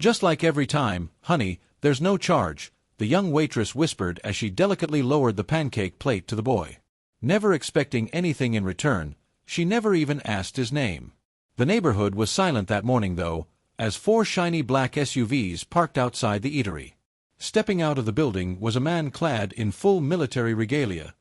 "Just like every time, honey, there's no charge," the young waitress whispered as she delicately lowered the pancake plate to the boy. Never expecting anything in return, she never even asked his name. The neighborhood was silent that morning, though, as 4 shiny black SUVs parked outside the eatery. Stepping out of the building was a man clad in full military regalia,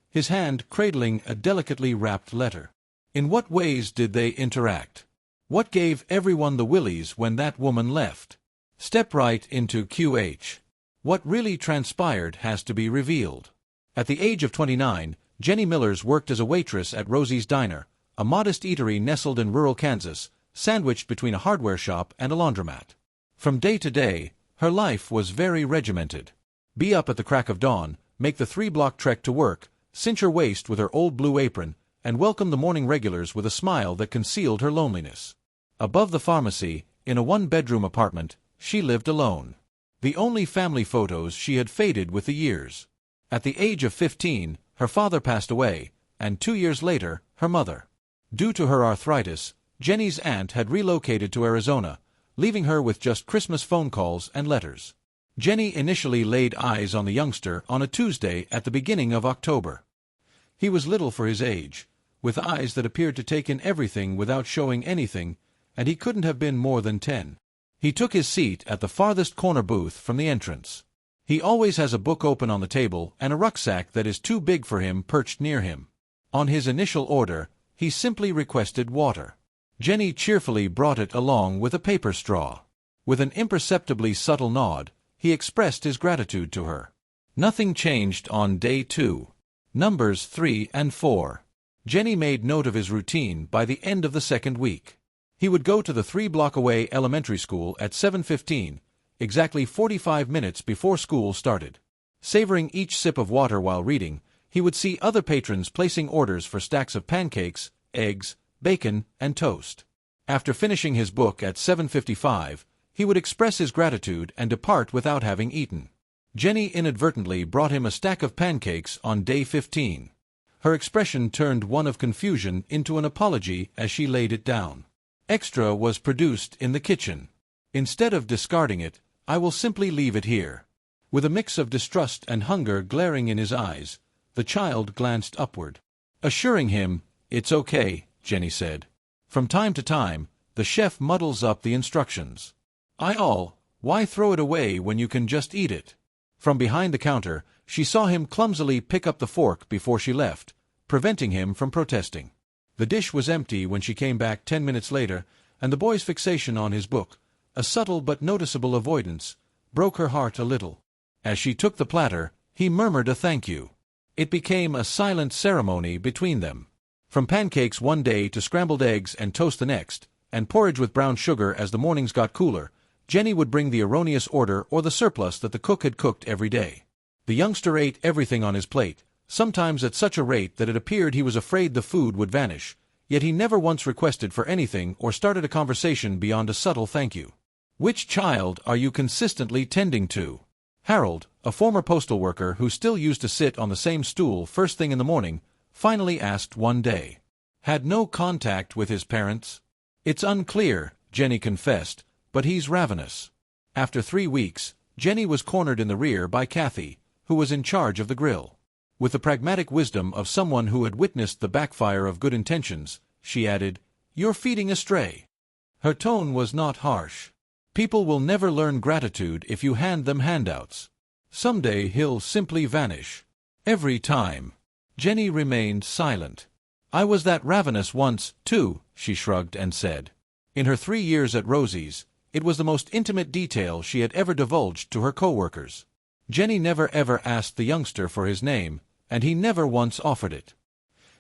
his hand cradling a delicately wrapped letter. In what ways did they interact? What gave everyone the willies when that woman left? Step right into QH. What really transpired has to be revealed. At the age of 29, Jenny Millers worked as a waitress at Rosie's Diner, a modest eatery nestled in rural Kansas, sandwiched between a hardware shop and a laundromat. From day to day, her life was very regimented. Be up at the crack of dawn, make the 3-block trek to work, cinch her waist with her old blue apron, and welcome the morning regulars with a smile that concealed her loneliness. Above the pharmacy, in a 1-bedroom apartment, she lived alone. The only family photos she had faded with the years. At the age of 15, her father passed away, and 2 years later, her mother. Due to her arthritis, Jenny's aunt had relocated to Arizona, leaving her with just Christmas phone calls and letters. Jenny initially laid eyes on the youngster on a Tuesday at the beginning of October. He was little for his age, with eyes that appeared to take in everything without showing anything, and he couldn't have been more than 10. He took his seat at the farthest corner booth from the entrance. He always has a book open on the table and a rucksack that is too big for him perched near him. On his initial order, he simply requested water. Jenny cheerfully brought it along with a paper straw. With an imperceptibly subtle nod, he expressed his gratitude to her. Nothing changed on day 2. Numbers 3 and 4. Jenny made note of his routine by the end of the second week. He would go to the 3-block-away elementary school at 7:15, exactly 45 minutes before school started. Savoring each sip of water while reading, he would see other patrons placing orders for stacks of pancakes, eggs, bacon, and toast. After finishing his book at 7:55, he would express his gratitude and depart without having eaten. Jenny inadvertently brought him a stack of pancakes on day 15. Her expression turned one of confusion into an apology as she laid it down. Extra was produced in the kitchen. Instead of discarding it, I will simply leave it here. With a mix of distrust and hunger glaring in his eyes, the child glanced upward. Assuring him, "It's okay," Jenny said. "From time to time, the chef muddles up the instructions. Why throw it away when you can just eat it?" From behind the counter, she saw him clumsily pick up the fork before she left, preventing him from protesting. The dish was empty when she came back 10 minutes later, and the boy's fixation on his book, a subtle but noticeable avoidance, broke her heart a little. As she took the platter, he murmured a thank you. It became a silent ceremony between them. From pancakes one day to scrambled eggs and toast the next, and porridge with brown sugar as the mornings got cooler, Jenny would bring the erroneous order or the surplus that the cook had cooked every day. The youngster ate everything on his plate, sometimes at such a rate that it appeared he was afraid the food would vanish, yet he never once requested for anything or started a conversation beyond a subtle thank you. "Which child are you consistently tending to?" Harold, a former postal worker who still used to sit on the same stool first thing in the morning, finally asked one day. "Had no contact with his parents?" "It's unclear," Jenny confessed, "but he's ravenous." After 3 weeks, Jenny was cornered in the rear by Kathy, who was in charge of the grill. With the pragmatic wisdom of someone who had witnessed the backfire of good intentions, she added, "You're feeding a stray." Her tone was not harsh. "People will never learn gratitude if you hand them handouts. Someday he'll simply vanish." Every time. Jenny remained silent. "I was that ravenous once, too," she shrugged and said. In her 3 years at Rosie's, it was the most intimate detail she had ever divulged to her co-workers. Jenny never ever asked the youngster for his name, and he never once offered it.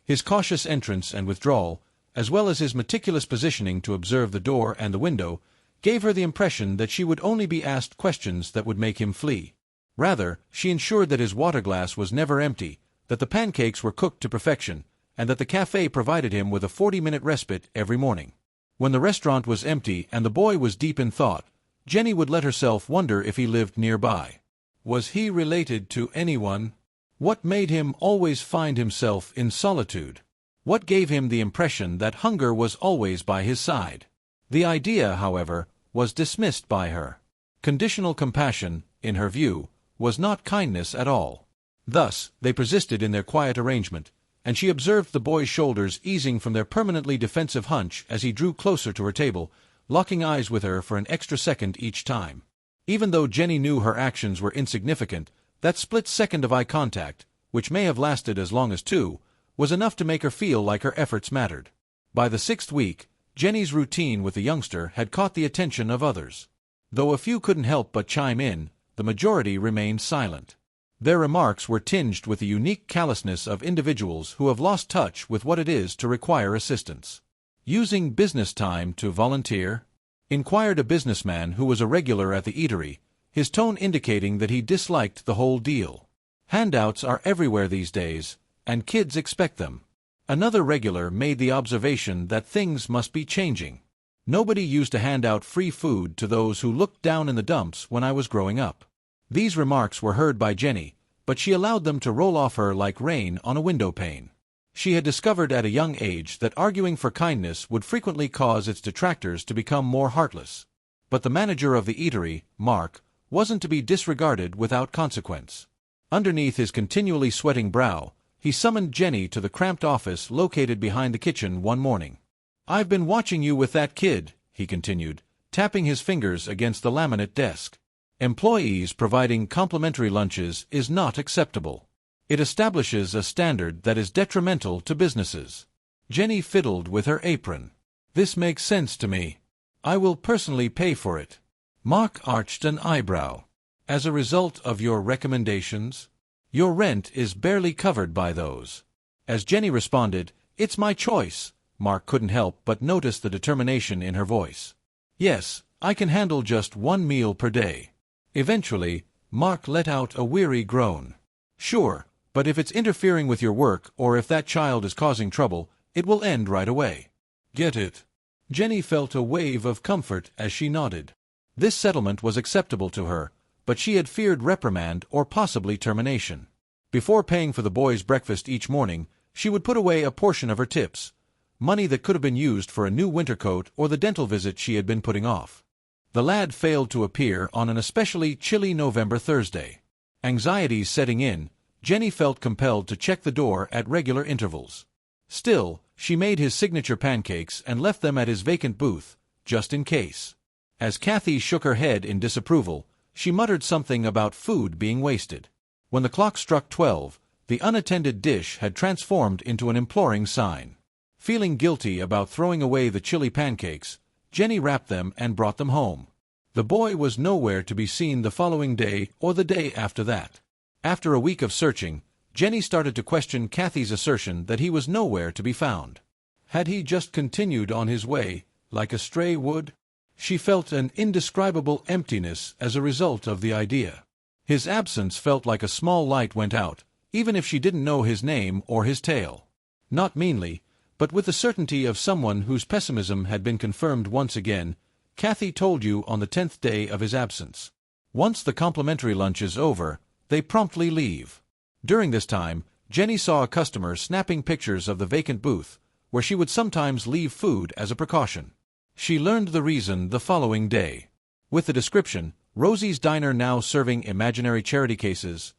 His cautious entrance and withdrawal, as well as his meticulous positioning to observe the door and the window, gave her the impression that she would only be asked questions that would make him flee. Rather, she ensured that his water glass was never empty, that the pancakes were cooked to perfection, and that the cafe provided him with a 40-minute respite every morning. When the restaurant was empty and the boy was deep in thought, Jenny would let herself wonder if he lived nearby. Was he related to anyone? What made him always find himself in solitude? What gave him the impression that hunger was always by his side? The idea, however, was dismissed by her. Conditional compassion, in her view, was not kindness at all. Thus, they persisted in their quiet arrangement, and she observed the boy's shoulders easing from their permanently defensive hunch as he drew closer to her table, locking eyes with her for an extra second each time. Even though Jenny knew her actions were insignificant, that split second of eye contact, which may have lasted as long as 2, was enough to make her feel like her efforts mattered. By the 6th week, Jenny's routine with the youngster had caught the attention of others. Though a few couldn't help but chime in, the majority remained silent. Their remarks were tinged with the unique callousness of individuals who have lost touch with what it is to require assistance. "Using business time to volunteer?" inquired a businessman who was a regular at the eatery, his tone indicating that he disliked the whole deal. "Handouts are everywhere these days, and kids expect them." Another regular made the observation that things must be changing. "Nobody used to hand out free food to those who looked down in the dumps when I was growing up." These remarks were heard by Jenny, but she allowed them to roll off her like rain on a window pane. She had discovered at a young age that arguing for kindness would frequently cause its detractors to become more heartless. But the manager of the eatery, Mark, wasn't to be disregarded without consequence. Underneath his continually sweating brow, he summoned Jenny to the cramped office located behind the kitchen one morning. "I've been watching you with that kid," he continued, tapping his fingers against the laminate desk. "Employees providing complimentary lunches is not acceptable. It establishes a standard that is detrimental to businesses." Jenny fiddled with her apron. "This makes sense to me. I will personally pay for it." Mark arched an eyebrow. "As a result of your recommendations? Your rent is barely covered by those." As Jenny responded, "It's my choice," Mark couldn't help but notice the determination in her voice. "Yes, I can handle just 1 meal per day." Eventually, Mark let out a weary groan. "Sure, but if it's interfering with your work or if that child is causing trouble, it will end right away." "Get it?" Jenny felt a wave of comfort as she nodded. This settlement was acceptable to her, but she had feared reprimand or possibly termination. Before paying for the boy's breakfast each morning, she would put away a portion of her tips, money that could have been used for a new winter coat or the dental visit she had been putting off. The lad failed to appear on an especially chilly November Thursday. Anxieties setting in, Jenny felt compelled to check the door at regular intervals. Still, she made his signature pancakes and left them at his vacant booth, just in case. As Kathy shook her head in disapproval, she muttered something about food being wasted. When the clock struck 12, the unattended dish had transformed into an imploring sign. Feeling guilty about throwing away the chilly pancakes, Jenny wrapped them and brought them home. The boy was nowhere to be seen the following day or the day after that. After a week of searching, Jenny started to question Kathy's assertion that he was nowhere to be found. Had he just continued on his way, like a stray would? She felt an indescribable emptiness as a result of the idea. His absence felt like a small light went out, even if she didn't know his name or his tale. Not meanly, but with the certainty of someone whose pessimism had been confirmed once again, Kathy told you on the 10th day of his absence. Once the complimentary lunch is over, they promptly leave. During this time, Jenny saw a customer snapping pictures of the vacant booth, where she would sometimes leave food as a precaution. She learned the reason the following day. With the description, "Rosie's Diner now serving imaginary charity cases,"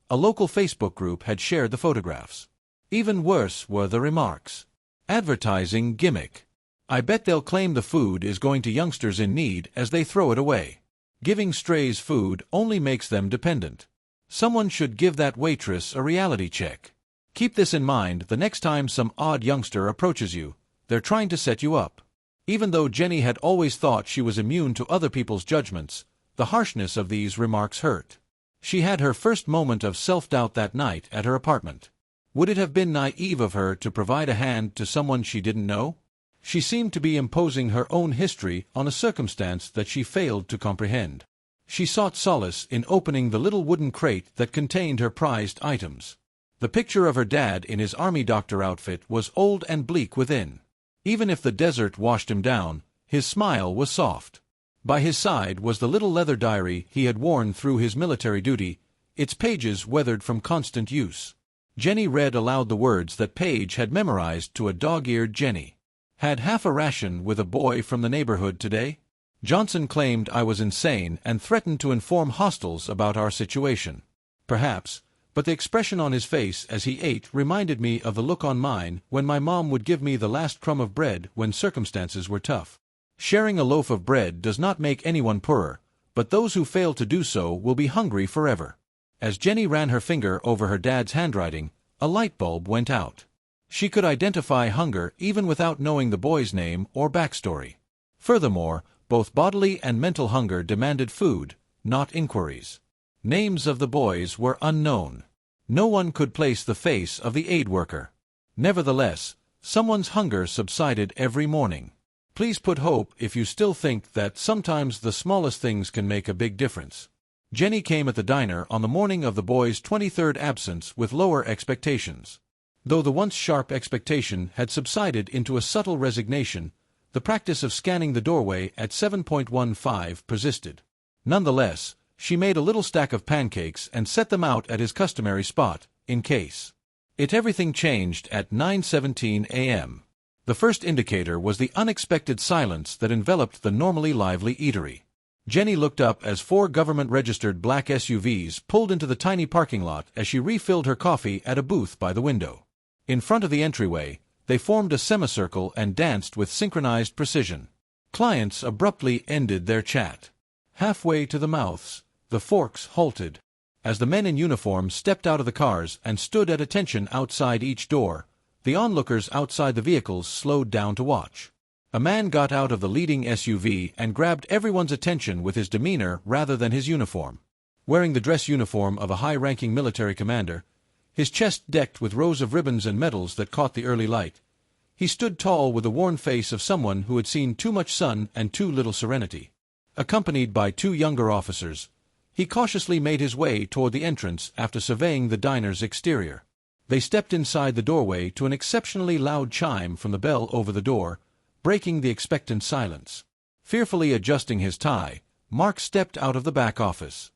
a local Facebook group had shared the photographs. Even worse were the remarks. "Advertising gimmick. I bet they'll claim the food is going to youngsters in need as they throw it away. Giving strays food only makes them dependent. Someone should give that waitress a reality check. Keep this in mind the next time some odd youngster approaches you. They're trying to set you up." Even though Jenny had always thought she was immune to other people's judgments, the harshness of these remarks hurt. She had her first moment of self-doubt that night at her apartment. Would it have been naive of her to provide a hand to someone she didn't know? She seemed to be imposing her own history on a circumstance that she failed to comprehend. She sought solace in opening the little wooden crate that contained her prized items. The picture of her dad in his army doctor outfit was old and bleak within. Even if the desert washed him down, his smile was soft. By his side was the little leather diary he had worn through his military duty, its pages weathered from constant use. Jenny read aloud the words that Paige had memorized to a dog-eared Jenny. "Had half a ration with a boy from the neighborhood today. Johnson claimed I was insane and threatened to inform hostels about our situation. Perhaps, but the expression on his face as he ate reminded me of the look on mine when my mom would give me the last crumb of bread when circumstances were tough. Sharing a loaf of bread does not make anyone poorer, but those who fail to do so will be hungry forever. As Jenny ran her finger over her dad's handwriting, a light bulb went out. She could identify hunger even without knowing the boy's name or backstory. Furthermore, both bodily and mental hunger demanded food, not inquiries. Names of the boys were unknown. No one could place the face of the aid worker. Nevertheless, someone's hunger subsided every morning. Please put hope if you still think that sometimes the smallest things can make a big difference. Jenny came at the diner on the morning of the boy's 23rd absence with lower expectations. Though the once sharp expectation had subsided into a subtle resignation, the practice of scanning the doorway at 7.15 persisted. Nonetheless, she made a little stack of pancakes and set them out at his customary spot, in case. Everything changed at 9:17 a.m. The first indicator was the unexpected silence that enveloped the normally lively eatery. Jenny looked up as 4 government-registered black SUVs pulled into the tiny parking lot as she refilled her coffee at a booth by the window. In front of the entryway, they formed a semicircle and danced with synchronized precision. Clients abruptly ended their chat. Halfway to the mouths, the forks halted. As the men in uniform stepped out of the cars and stood at attention outside each door, the onlookers outside the vehicles slowed down to watch. A man got out of the leading SUV and grabbed everyone's attention with his demeanor rather than his uniform. Wearing the dress uniform of a high-ranking military commander, his chest decked with rows of ribbons and medals that caught the early light, he stood tall with the worn face of someone who had seen too much sun and too little serenity. Accompanied by 2 younger officers, he cautiously made his way toward the entrance after surveying the diner's exterior. They stepped inside the doorway to an exceptionally loud chime from the bell over the door, breaking the expectant silence. Fearfully adjusting his tie, Mark stepped out of the back office.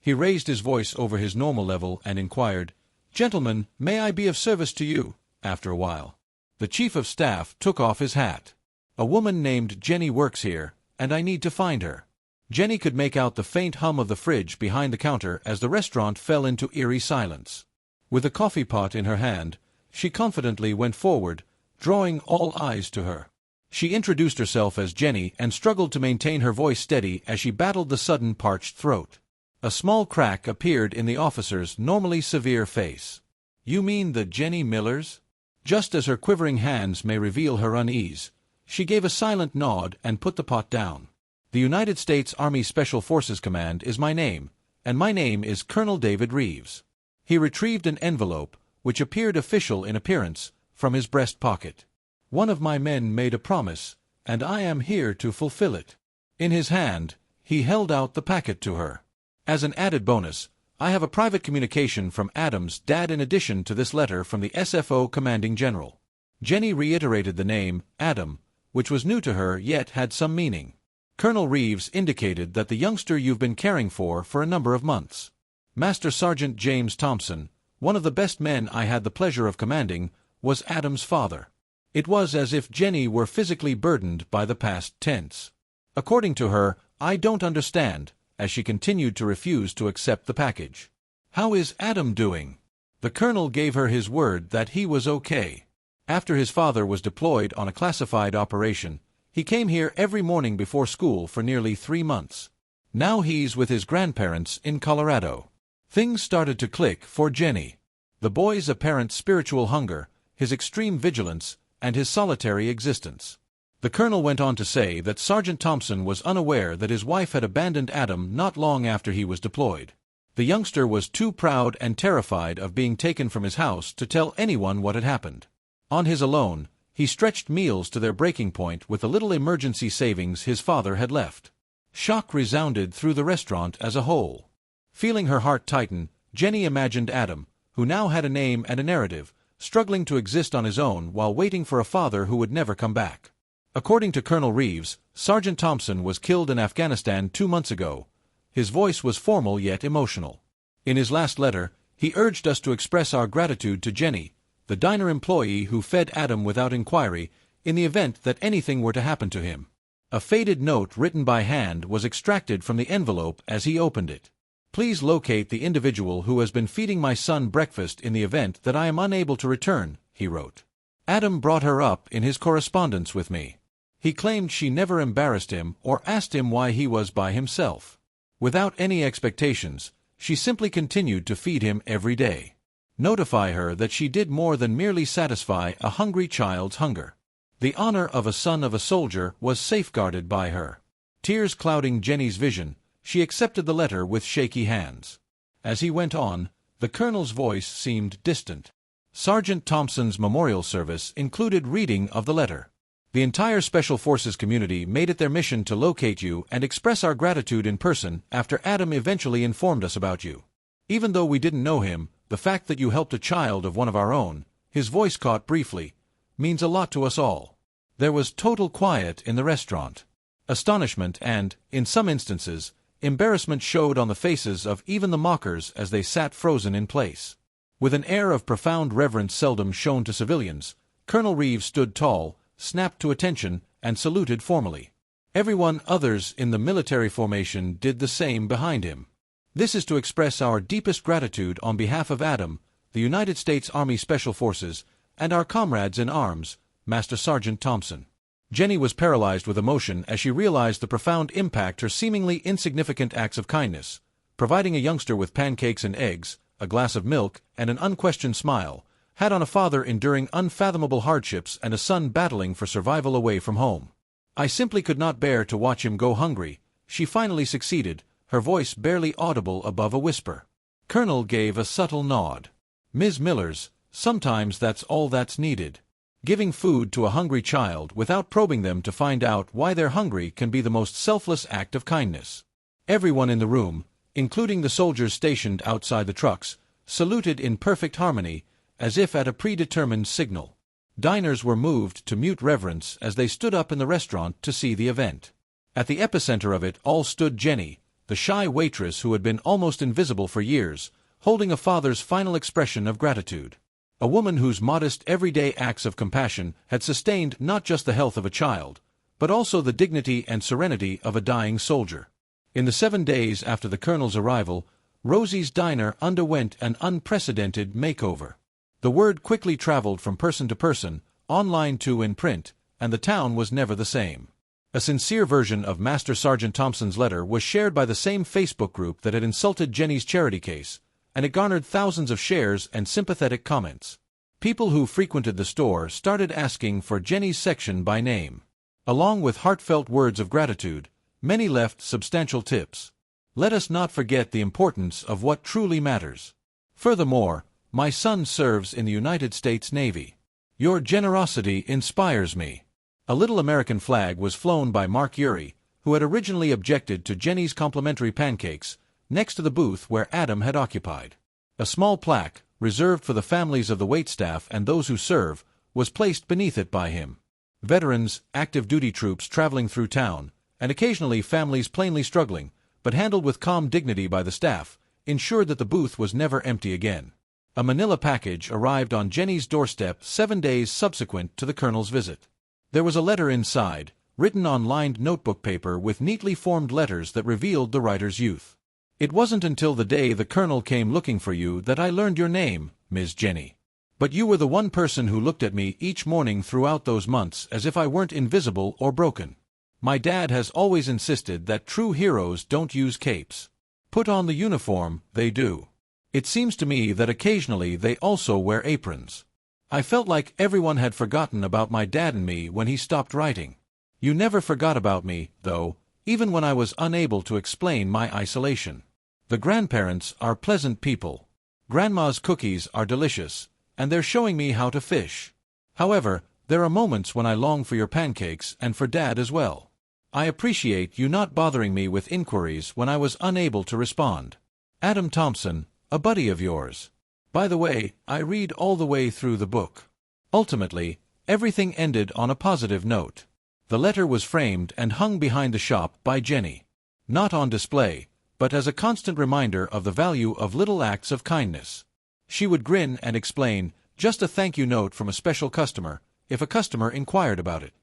He raised his voice over his normal level and inquired, "Gentlemen, may I be of service to you?" After a while, the chief of staff took off his hat. "A woman named Jenny works here, and I need to find her." Jenny could make out the faint hum of the fridge behind the counter as the restaurant fell into eerie silence. With a coffee pot in her hand, she confidently went forward, drawing all eyes to her. She introduced herself as Jenny and struggled to maintain her voice steady as she battled the sudden parched throat. A small crack appeared in the officer's normally severe face. "You mean the Jenny Millers?" Just as her quivering hands may reveal her unease, she gave a silent nod and put the pot down. "The United States Army Special Forces Command is my name, and my name is Colonel David Reeves." He retrieved an envelope, which appeared official in appearance, from his breast pocket. "One of my men made a promise, and I am here to fulfill it." In his hand, he held out the packet to her. "As an added bonus, I have a private communication from Adam's dad in addition to this letter from the SFO Commanding General." Jenny reiterated the name, Adam, which was new to her yet had some meaning. "Colonel Reeves indicated that the youngster you've been caring for a number of months. Master Sergeant James Thompson, one of the best men I had the pleasure of commanding, was Adam's father." It was as if Jenny were physically burdened by the past tense. According to her, "I don't understand," as she continued to refuse to accept the package. "How is Adam doing?" The colonel gave her his word that he was okay. After his father was deployed on a classified operation, he came here every morning before school for nearly 3 months. Now he's with his grandparents in Colorado. Things started to click for Jenny. The boy's apparent spiritual hunger, his extreme vigilance, and his solitary existence. The colonel went on to say that Sergeant Thompson was unaware that his wife had abandoned Adam not long after he was deployed. The youngster was too proud and terrified of being taken from his house to tell anyone what had happened. On his alone, he stretched meals to their breaking point with the little emergency savings his father had left. Shock resounded through the restaurant as a whole. Feeling her heart tighten, Jenny imagined Adam, who now had a name and a narrative, struggling to exist on his own while waiting for a father who would never come back. According to Colonel Reeves, Sergeant Thompson was killed in Afghanistan 2 months ago. His voice was formal yet emotional. In his last letter, he urged us to express our gratitude to Jenny, the diner employee who fed Adam without inquiry, in the event that anything were to happen to him. A faded note written by hand was extracted from the envelope as he opened it. Please locate the individual who has been feeding my son breakfast in the event that I am unable to return, he wrote. Adam brought her up in his correspondence with me. He claimed she never embarrassed him or asked him why he was by himself. Without any expectations, she simply continued to feed him every day. Notify her that she did more than merely satisfy a hungry child's hunger. The honor of a son of a soldier was safeguarded by her. Tears clouding Jenny's vision, she accepted the letter with shaky hands. As he went on, the colonel's voice seemed distant. Sergeant Thompson's memorial service included reading of the letter. The entire Special Forces community made it their mission to locate you and express our gratitude in person after Adam eventually informed us about you. Even though we didn't know him, the fact that you helped a child of one of our own, his voice caught briefly, means a lot to us all. There was total quiet in the restaurant. Astonishment and, in some instances, embarrassment showed on the faces of even the mockers as they sat frozen in place. With an air of profound reverence seldom shown to civilians, Colonel Reeves stood tall, snapped to attention, and saluted formally. Everyone others in the military formation did the same behind him. This is to express our deepest gratitude on behalf of Adam, the United States Army Special Forces, and our comrades in arms, Master Sergeant Thompson. Jenny was paralyzed with emotion as she realized the profound impact her seemingly insignificant acts of kindness, providing a youngster with pancakes and eggs, a glass of milk, and an unquestioned smile, had on a father enduring unfathomable hardships and a son battling for survival away from home. I simply could not bear to watch him go hungry. She finally succeeded, her voice barely audible above a whisper. Colonel gave a subtle nod. Ms. Millers, sometimes that's all that's needed. Giving food to a hungry child without probing them to find out why they're hungry can be the most selfless act of kindness. Everyone in the room, including the soldiers stationed outside the trucks, saluted in perfect harmony, as if at a predetermined signal. Diners were moved to mute reverence as they stood up in the restaurant to see the event. At the epicenter of it all stood Jenny, the shy waitress who had been almost invisible for years, holding a father's final expression of gratitude. A woman whose modest everyday acts of compassion had sustained not just the health of a child, but also the dignity and serenity of a dying soldier. In the 7 days after the colonel's arrival, Rosie's diner underwent an unprecedented makeover. The word quickly traveled from person to person, online to in print, and the town was never the same. A sincere version of Master Sergeant Thompson's letter was shared by the same Facebook group that had insulted Jenny's charity case, and it garnered thousands of shares and sympathetic comments. People who frequented the store started asking for Jenny's section by name. Along with heartfelt words of gratitude, many left substantial tips. Let us not forget the importance of what truly matters. Furthermore, my son serves in the United States Navy. Your generosity inspires me. A little American flag was flown by Mark Urey, who had originally objected to Jenny's complimentary pancakes, next to the booth where Adam had occupied. A small plaque, reserved for the families of the waitstaff and those who serve, was placed beneath it by him. Veterans, active duty troops traveling through town, and occasionally families plainly struggling, but handled with calm dignity by the staff, ensured that the booth was never empty again. A manila package arrived on Jenny's doorstep 7 days subsequent to the colonel's visit. There was a letter inside, written on lined notebook paper with neatly formed letters that revealed the writer's youth. It wasn't until the day the colonel came looking for you that I learned your name, Ms. Jenny. But you were the one person who looked at me each morning throughout those months as if I weren't invisible or broken. My dad has always insisted that true heroes don't use capes. Put on the uniform, they do. It seems to me that occasionally they also wear aprons. I felt like everyone had forgotten about my dad and me when he stopped writing. You never forgot about me, though, even when I was unable to explain my isolation. The grandparents are pleasant people. Grandma's cookies are delicious, and they're showing me how to fish. However, there are moments when I long for your pancakes and for Dad as well. I appreciate you not bothering me with inquiries when I was unable to respond. Adam Thompson, a buddy of yours. By the way, I read all the way through the book. Ultimately, everything ended on a positive note. The letter was framed and hung behind the shop by Jenny. Not on display, but as a constant reminder of the value of little acts of kindness. She would grin and explain, just a thank you note from a special customer, if a customer inquired about it.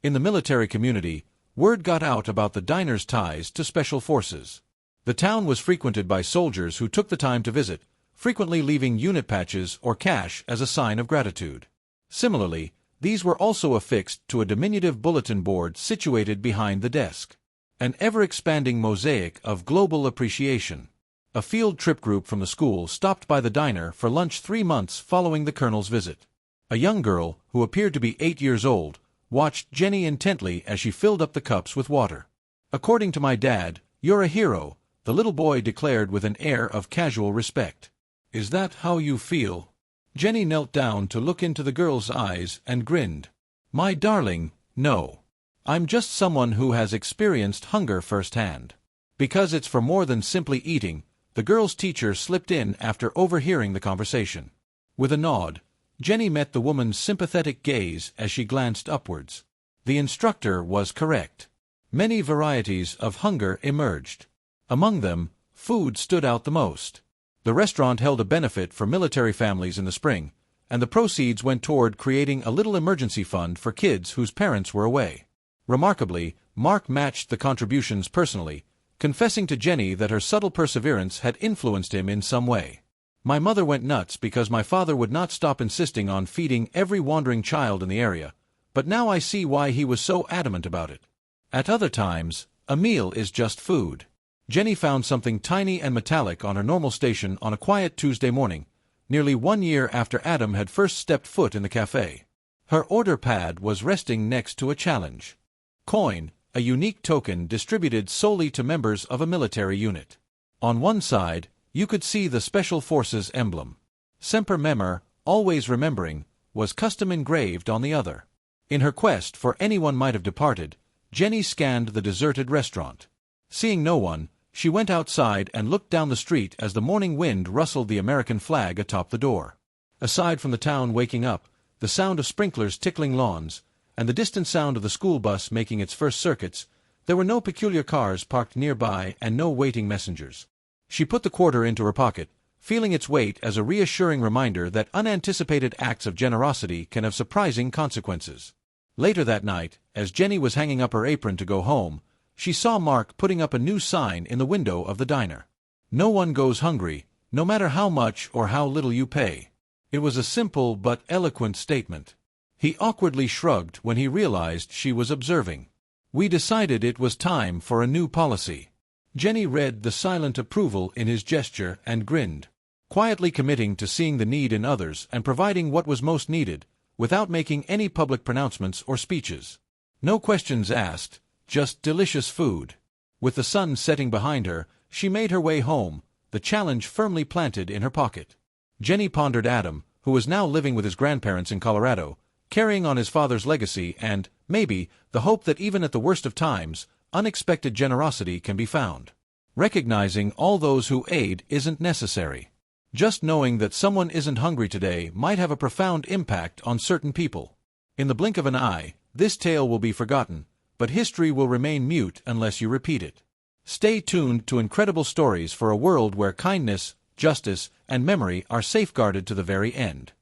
In the military community, word got out about the diner's ties to special forces. The town was frequented by soldiers who took the time to visit, frequently leaving unit patches or cash as a sign of gratitude. Similarly, these were also affixed to a diminutive bulletin board situated behind the desk. An ever-expanding mosaic of global appreciation. A field trip group from the school stopped by the diner for lunch 3 months following the colonel's visit. A young girl, who appeared to be 8 years old, watched Jenny intently as she filled up the cups with water. "According to my dad, you're a hero," the little boy declared with an air of casual respect. "Is that how you feel?" Jenny knelt down to look into the girl's eyes and grinned. "My darling, no. I'm just someone who has experienced hunger firsthand." Because it's for more than simply eating, the girl's teacher slipped in after overhearing the conversation. With a nod, Jenny met the woman's sympathetic gaze as she glanced upwards. The instructor was correct. Many varieties of hunger emerged. Among them, food stood out the most. The restaurant held a benefit for military families in the spring, and the proceeds went toward creating a little emergency fund for kids whose parents were away. Remarkably, Mark matched the contributions personally, confessing to Jenny that her subtle perseverance had influenced him in some way. "My mother went nuts because my father would not stop insisting on feeding every wandering child in the area, but now I see why he was so adamant about it. At other times, a meal is just food." Jenny found something tiny and metallic on her normal station on a quiet Tuesday morning, nearly 1 year after Adam had first stepped foot in the cafe. Her order pad was resting next to a challenge. Coin, a unique token distributed solely to members of a military unit. On one side, you could see the Special Forces emblem. Semper Memor, always remembering, was custom engraved on the other. In her quest for anyone might have departed, Jenny scanned the deserted restaurant. Seeing no one, she went outside and looked down the street as the morning wind rustled the American flag atop the door. Aside from the town waking up, the sound of sprinklers tickling lawns, and the distant sound of the school bus making its first circuits, there were no peculiar cars parked nearby and no waiting messengers. She put the quarter into her pocket, feeling its weight as a reassuring reminder that unanticipated acts of generosity can have surprising consequences. Later that night, as Jenny was hanging up her apron to go home, she saw Mark putting up a new sign in the window of the diner. "No one goes hungry, no matter how much or how little you pay." It was a simple but eloquent statement. He awkwardly shrugged when he realized she was observing. "We decided it was time for a new policy." Jenny read the silent approval in his gesture and grinned, quietly committing to seeing the need in others and providing what was most needed, without making any public pronouncements or speeches. No questions asked, just delicious food. With the sun setting behind her, she made her way home, the challenge firmly planted in her pocket. Jenny pondered Adam, who was now living with his grandparents in Colorado, carrying on his father's legacy and, maybe, the hope that even at the worst of times, unexpected generosity can be found. Recognizing all those who aid isn't necessary. Just knowing that someone isn't hungry today might have a profound impact on certain people. In the blink of an eye, this tale will be forgotten, but history will remain mute unless you repeat it. Stay tuned to incredible stories for a world where kindness, justice, and memory are safeguarded to the very end.